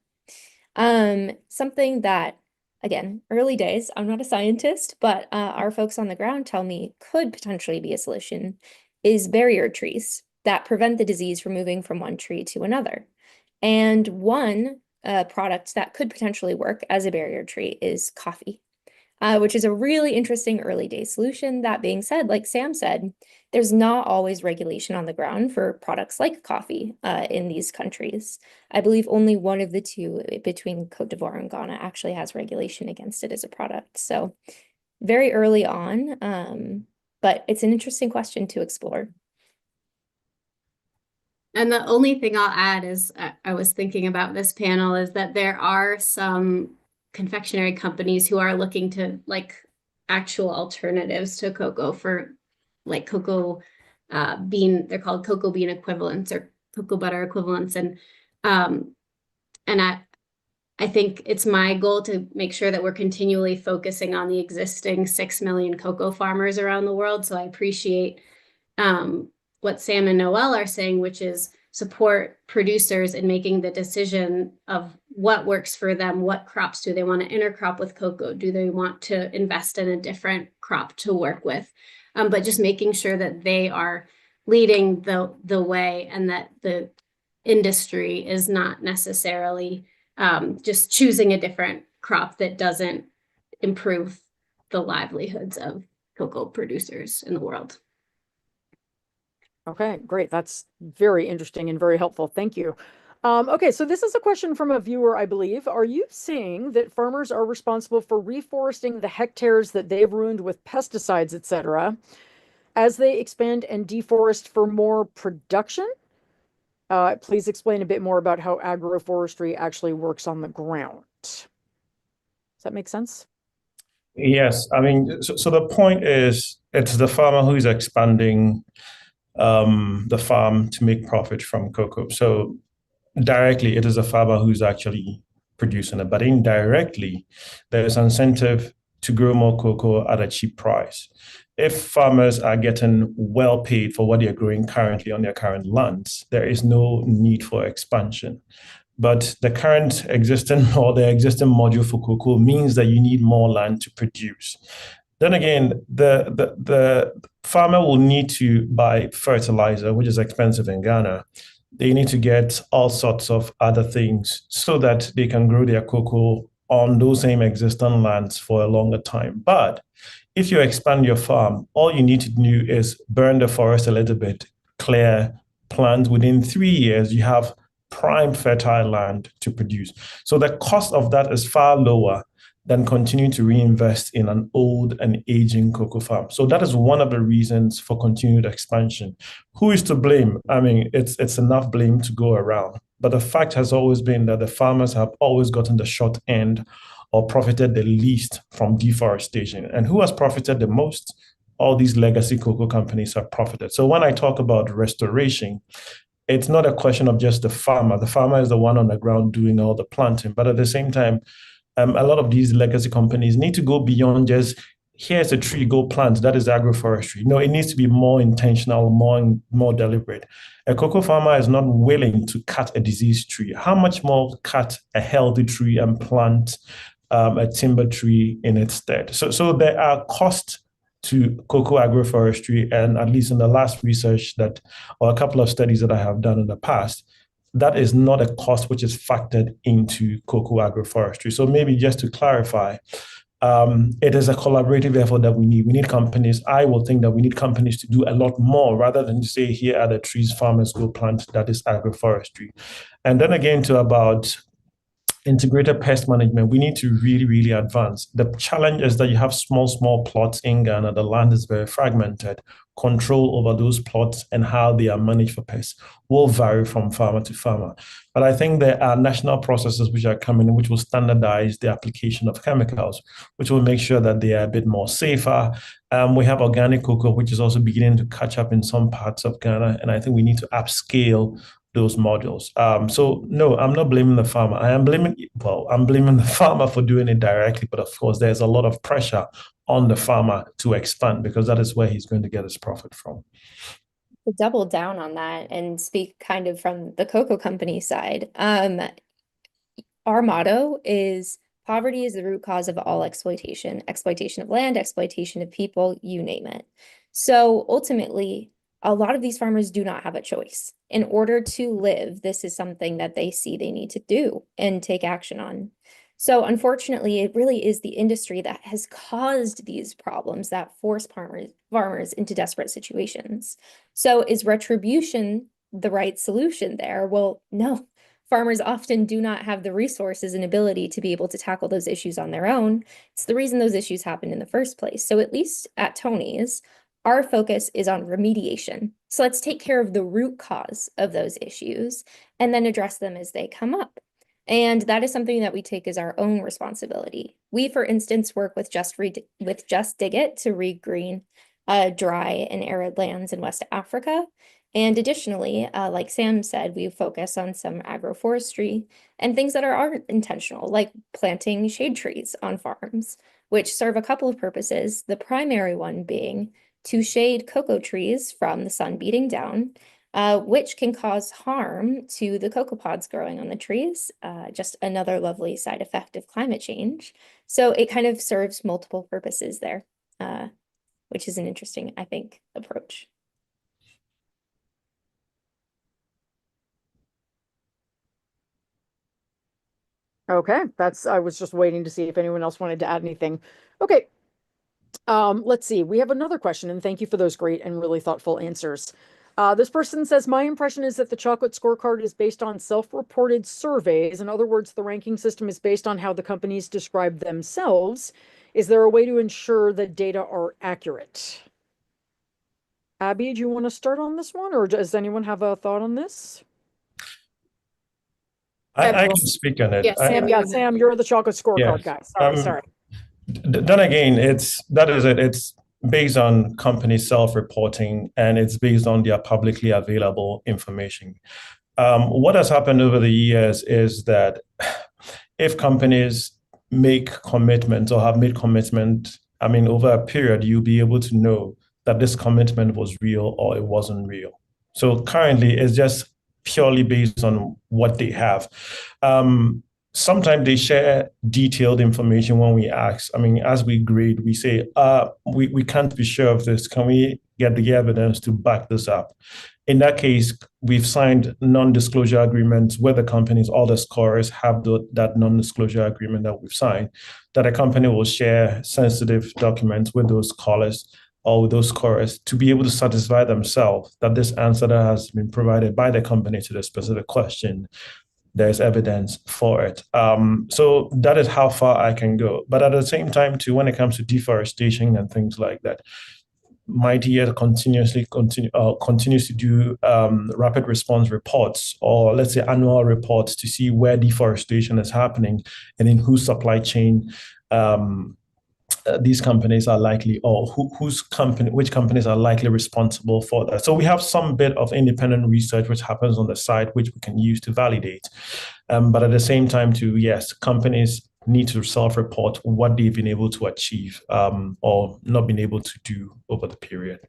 Something that, again, early days, I'm not a scientist, but our folks on the ground tell me could potentially be a solution is barrier trees that prevent the disease from moving from one tree to another. And one product that could potentially work as a barrier tree is coffee. Which is a really interesting early day solution. That being said, like Sam said, there's not always regulation on the ground for products like coffee in these countries. I believe only one of the two between Cote d'Ivoire and Ghana actually has regulation against it as a product. So very early on, but it's an interesting question to explore. And the only thing I'll add is I was thinking about this panel is that there are some confectionery companies who are looking to like actual alternatives to cocoa for like cocoa bean. They're called cocoa bean equivalents or cocoa butter equivalents. And I think it's my goal to make sure that we're continually focusing on the existing 6 million cocoa farmers around the world. So I appreciate what Sam and Noel are saying, which is support producers in making the decision of what works for them. What crops do they want to intercrop with cocoa? Do they want to invest in a different crop to work with? But just making sure that they are leading the way and that the industry is not necessarily just choosing a different crop that doesn't improve the livelihoods of cocoa producers in the world. Okay, great. That's very interesting and very helpful. Thank you. Okay, so this is a question from a viewer, I believe. Are you seeing that farmers are responsible for reforesting the hectares that they've ruined with pesticides, etc., as they expand and deforest for more production? Please explain a bit more about how agroforestry actually works on the ground. Does that make sense? Yes, I mean, so the point is, it's the farmer who is expanding the farm to make profit from cocoa. So directly, it is a farmer who's actually producing it, but indirectly, there's an incentive to grow more cocoa at a cheap price. If farmers are getting well paid for what they're growing currently on their current lands, there is no need for expansion. But the existing module for cocoa means that you need more land to produce. Then again, the farmer will need to buy fertilizer, which is expensive in Ghana. They need to get all sorts of other things so that they can grow their cocoa on those same existing lands for a longer time. But if you expand your farm, all you need to do is burn the forest a little bit, clear, plant. Within 3 years, you have prime fertile land to produce. So the cost of that is far lower than continuing to reinvest in an old and aging cocoa farm. So that is one of the reasons for continued expansion. Who is to blame? I mean, it's enough blame to go around. But the fact has always been that the farmers have always gotten the short end or profited the least from deforestation. And who has profited the most? All these legacy cocoa companies have profited. So when I talk about restoration, it's not a question of just the farmer. The farmer is the one on the ground doing all the planting. But at the same time, a lot of these legacy companies need to go beyond just here's a tree, go plant. That is agroforestry. No, it needs to be more intentional, more deliberate. A cocoa farmer is not willing to cut a diseased tree. How much more cut a healthy tree and plant a timber tree in its stead? So there are costs to cocoa agroforestry, and at least in the last research that, or a couple of studies that I have done in the past, that is not a cost which is factored into cocoa agroforestry. So maybe just to clarify, it is a collaborative effort that we need. We need companies. I will think that we need companies to do a lot more rather than to say, here are the trees farmers go plant. That is agroforestry. And then again, to about integrated pest management, we need to really, really advance. The challenge is that you have small plots in Ghana. The land is very fragmented. Control over those plots and how they are managed for pests will vary from farmer to farmer. But I think there are national processes which are coming in, which will standardize the application of chemicals, which will make sure that they are a bit more safer. We have organic cocoa, which is also beginning to catch up in some parts of Ghana. And I think we need to upscale those modules. So no, I'm not blaming the farmer. I'm blaming the farmer for doing it directly, but of course there's a lot of pressure on the farmer to expand because that is where he's going to get his profit from. To double down on that and speak kind of from the cocoa company side, our motto is poverty is the root cause of all exploitation of land, exploitation of people, you name it. So ultimately, a lot of these farmers do not have a choice. In order to live, this is something that they see they need to do and take action on. So unfortunately, it really is the industry that has caused these problems that force farmers into desperate situations. So is retribution the right solution there? Well, no. Farmers often do not have the resources and ability to be able to tackle those issues on their own. It's the reason those issues happen in the first place. So at least at Tony's, our focus is on remediation. So let's take care of the root cause of those issues and then address them as they come up. And that is something that we take as our own responsibility. We, for instance, work with Just Dig It to regreen dry and arid lands in West Africa. And additionally, like Sam said, we focus on some agroforestry and things that are intentional, like planting shade trees on farms, which serve a couple of purposes. The primary one being to shade cocoa trees from the sun beating down, which can cause harm to the cocoa pods growing on the trees. Just another lovely side effect of climate change. So it kind of serves multiple purposes there, which is an interesting, I think, approach. Okay, I was just waiting to see if anyone else wanted to add anything. Okay, let's see. We have another question, and thank you for those great and really thoughtful answers. This person says, my impression is that the chocolate scorecard is based on self-reported surveys. In other words, the ranking system is based on how the companies describe themselves. Is there a way to ensure that data are accurate? Abby, do you want to start on this one, or does anyone have a thought on this? I can speak on it. Yes, Sam, you're the chocolate scorecard guy. Sorry. Then again, it's based on company self-reporting, and it's based on their publicly available information. What has happened over the years is that if companies make commitments or have made commitment, over a period, you'll be able to know that this commitment was real or it wasn't real. So currently, it's just purely based on what they have. Sometimes they share detailed information when we ask. As we grade, we say, we can't be sure of this. Can we get the evidence to back this up? In that case, we've signed non-disclosure agreements with the companies. All the scorers have that non-disclosure agreement that we've signed, that a company will share sensitive documents with those callers or with those scorers to be able to satisfy themselves that this answer that has been provided by the company to the specific question there's evidence for it. So that is how far I can go. But at the same time, too, when it comes to deforestation and things like that, MITEA continues to do rapid response reports, or let's say annual reports, to see where deforestation is happening and in whose supply chain these companies are likely, or which companies are likely responsible for that. So we have some bit of independent research which happens on the side, which we can use to validate. But at the same time, too, yes, companies need to self-report what they've been able to achieve or not been able to do over the period.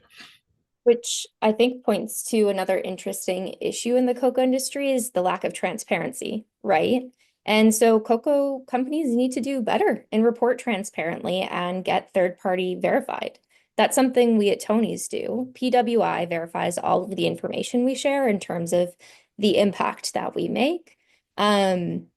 Which I think points to another interesting issue in the cocoa industry is the lack of transparency, right? And so cocoa companies need to do better and report transparently and get third-party verified. That's something we at Tony's do. PWI verifies all of the information we share in terms of the impact that we make. And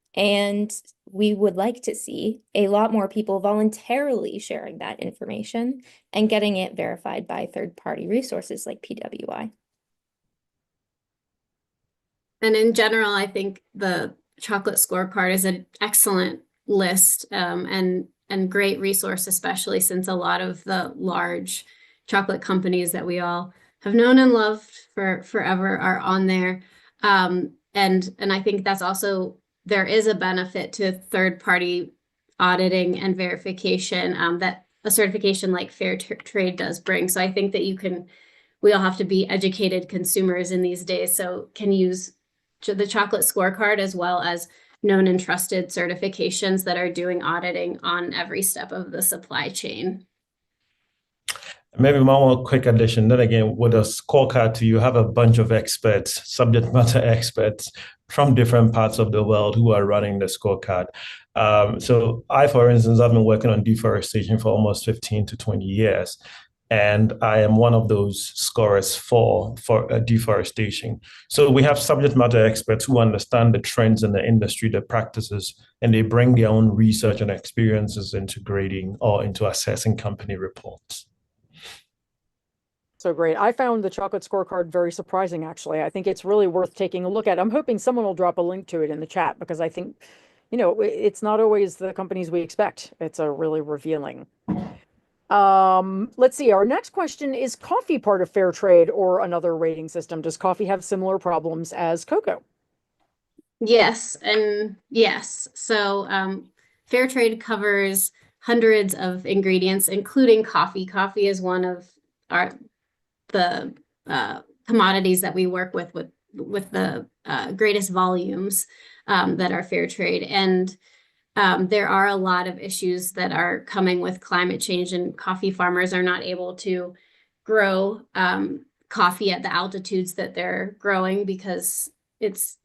we would like to see a lot more people voluntarily sharing that information and getting it verified by third-party resources like PWI. And in general, I think the chocolate scorecard is an excellent list and great resource, especially since a lot of the large chocolate companies that we all have known and loved for forever are on there. And I think that's also, there is a benefit to third-party auditing and verification that a certification like Fairtrade does bring. So I think that we all have to be educated consumers in these days, so can use the chocolate scorecard as well as known and trusted certifications that are doing auditing on every step of the supply chain. Maybe one more quick addition. Then again, with a scorecard, you have a bunch of experts, subject matter experts from different parts of the world who are running the scorecard. So I, for instance, I've been working on deforestation for almost 15 to 20 years. And I am one of those scorers for deforestation. So we have subject matter experts who understand the trends in the industry, the practices, and they bring their own research and experiences into grading or into assessing company reports. So great. I found the chocolate scorecard very surprising, actually. I think it's really worth taking a look at. I'm hoping someone will drop a link to it in the chat, because I think, it's not always the companies we expect. It's a really revealing. Let's see. Our next question, is coffee part of fair trade or another rating system? Does coffee have similar problems as cocoa? Yes, and yes. So fair trade covers hundreds of ingredients, including coffee. Coffee is one of the commodities that we work with the greatest volumes that are fair trade. And there are a lot of issues that are coming with climate change, and coffee farmers are not able to grow coffee at the altitudes that they're growing because it's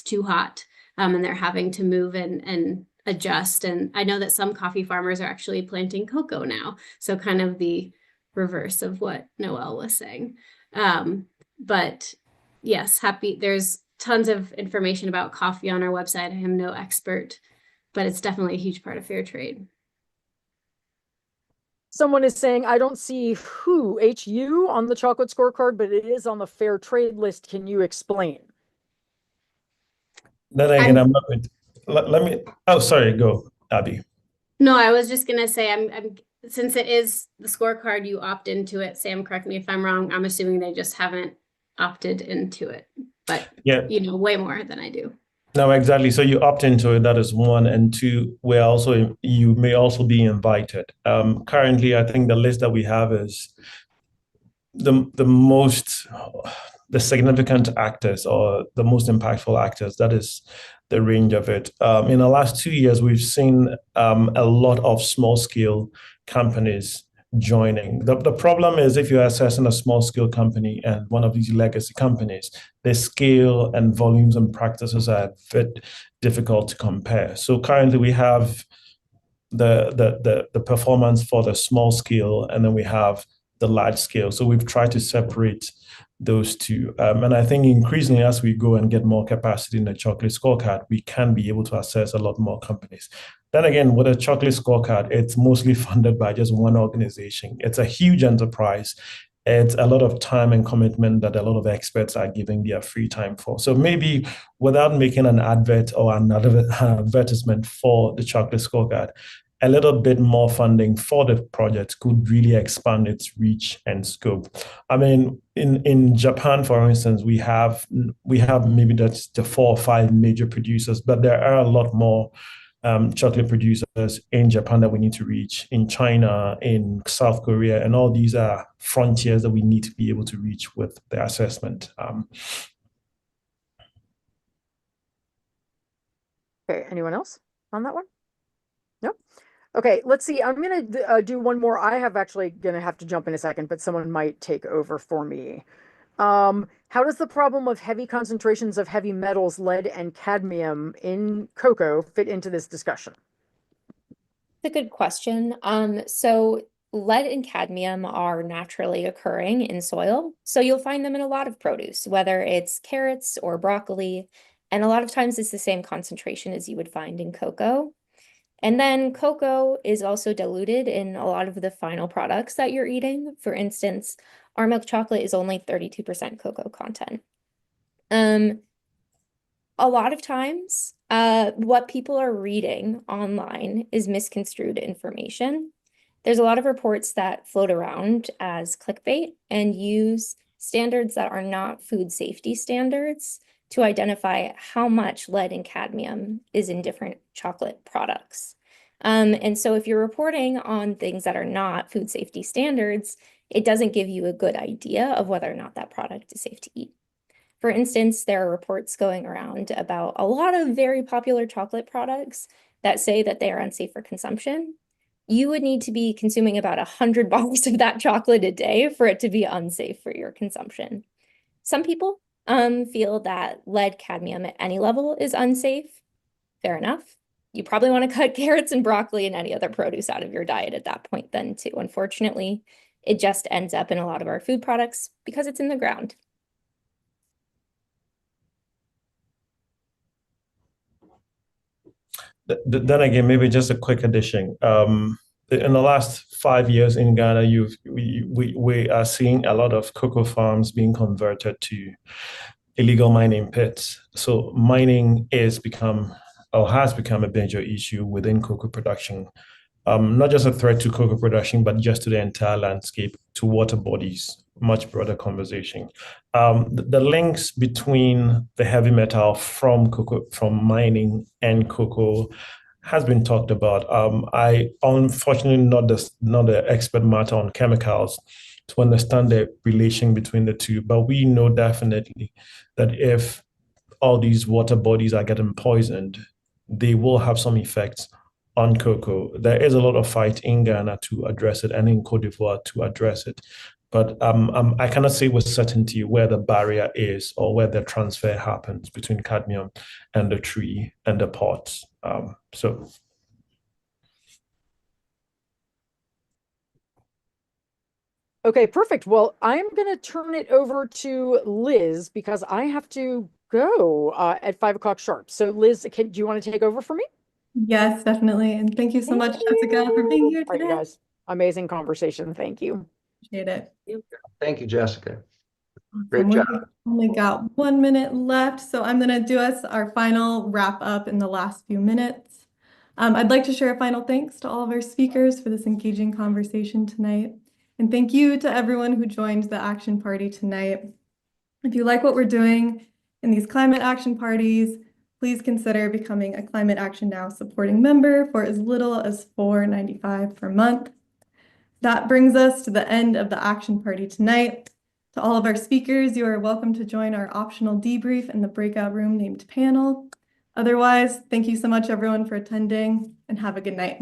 too hot and they're having to move and adjust. And I know that some coffee farmers are actually planting cocoa now. So kind of the reverse of what Noel was saying. But yes, there's tons of information about coffee on our website. I am no expert, but it's definitely a huge part of fair trade. Someone is saying, I don't see HU on the chocolate scorecard, but it is on the fair trade list. Can you explain? Then again, I'm not going to, let me, oh, sorry, go, Abby. No, I was just going to say, I'm since it is the scorecard, you opt into it. Sam, correct me if I'm wrong. I'm assuming they just haven't opted into it, but yeah, way more than I do. No, exactly. So you opt into it. That is one. And two, you may also be invited. Currently, I think the list that we have is the significant actors or the most impactful actors. That is the range of it. In the last 2 years, we've seen a lot of small scale companies joining. The problem is, if you're assessing a small scale company and one of these legacy companies, the scale and volumes and practices are a bit difficult to compare. So currently we have the performance for the small scale, and then we have the large scale. So we've tried to separate those two. And I think increasingly, as we go and get more capacity in the chocolate scorecard, we can be able to assess a lot more companies. Then again, with a chocolate scorecard, it's mostly funded by just one organization. It's a huge enterprise. it's a lot of time and commitment that a lot of experts are giving their free time for. So maybe without making an advert or another advertisement for the chocolate scorecard, a little bit more funding for the project could really expand its reach and scope. I mean, in Japan, for instance, we have maybe that's the 4 or 5 major producers, but there are a lot more chocolate producers in Japan that we need to reach, in China, in South Korea, and all these are frontiers that we need to be able to reach with the assessment. Okay, anyone else on that one? No? Okay, let's see. I'm going to do one more. I have actually going to have to jump in a second, but someone might take over for me. How does the problem of heavy concentrations of heavy metals, lead and cadmium in cocoa fit into this discussion? It's a good question. So lead and cadmium are naturally occurring in soil. So you'll find them in a lot of produce, whether it's carrots or broccoli. And a lot of times it's the same concentration as you would find in cocoa. And then cocoa is also diluted in a lot of the final products that you're eating. For instance, our milk chocolate is only 32% cocoa content. A lot of times, what people are reading online is misconstrued information. There's a lot of reports that float around as clickbait and use standards that are not food safety standards to identify how much lead and cadmium is in different chocolate products. And so if you're reporting on things that are not food safety standards, it doesn't give you a good idea of whether or not that product is safe to eat. For instance, there are reports going around about a lot of very popular chocolate products that say that they are unsafe for consumption. You would need to be consuming about 100 bottles of that chocolate a day for it to be unsafe for your consumption. Some people feel that lead cadmium at any level is unsafe. Fair enough. You probably want to cut carrots and broccoli and any other produce out of your diet at that point then too. Unfortunately, it just ends up in a lot of our food products because it's in the ground. Then again, maybe just a quick addition. In the last 5 years in Ghana, we are seeing a lot of cocoa farms being converted to illegal mining pits. So mining has become a major issue within cocoa production. Not just a threat to cocoa production, but just to the entire landscape, to water bodies, much broader conversation. The links between the heavy metal from mining and cocoa has been talked about. I unfortunately not the expert matter on chemicals to understand the relation between the two, but we know definitely that if all these water bodies are getting poisoned, they will have some effects on cocoa. There is a lot of fight in Ghana to address it and in Cote d'Ivoire to address it. But I cannot say with certainty where the barrier is or where the transfer happens between cadmium and the tree and the pots. Okay, perfect. Well, I'm going to turn it over to Liz because I have to go at 5 o'clock sharp. So Liz, do you want to take over for me? Yes, definitely. And thank you so much, Jessica, for being here All right, today. you guys. Amazing conversation. Thank you. Appreciate it. Thank you, Jessica. Awesome. Great We've job. only got 1 minute left, so I'm going to do us our final wrap up in the last few minutes. I'd like to share a final thanks to all of our speakers for this engaging conversation tonight. And thank you to everyone who joined the action party tonight. If you like what we're doing in these climate action parties, please consider becoming a Climate Action Now supporting member for as little as $4.95 per month. That brings us to the end of the action party tonight. To all of our speakers, you are welcome to join our optional debrief in the breakout room named panel. Otherwise, thank you so much everyone for attending and have a good night.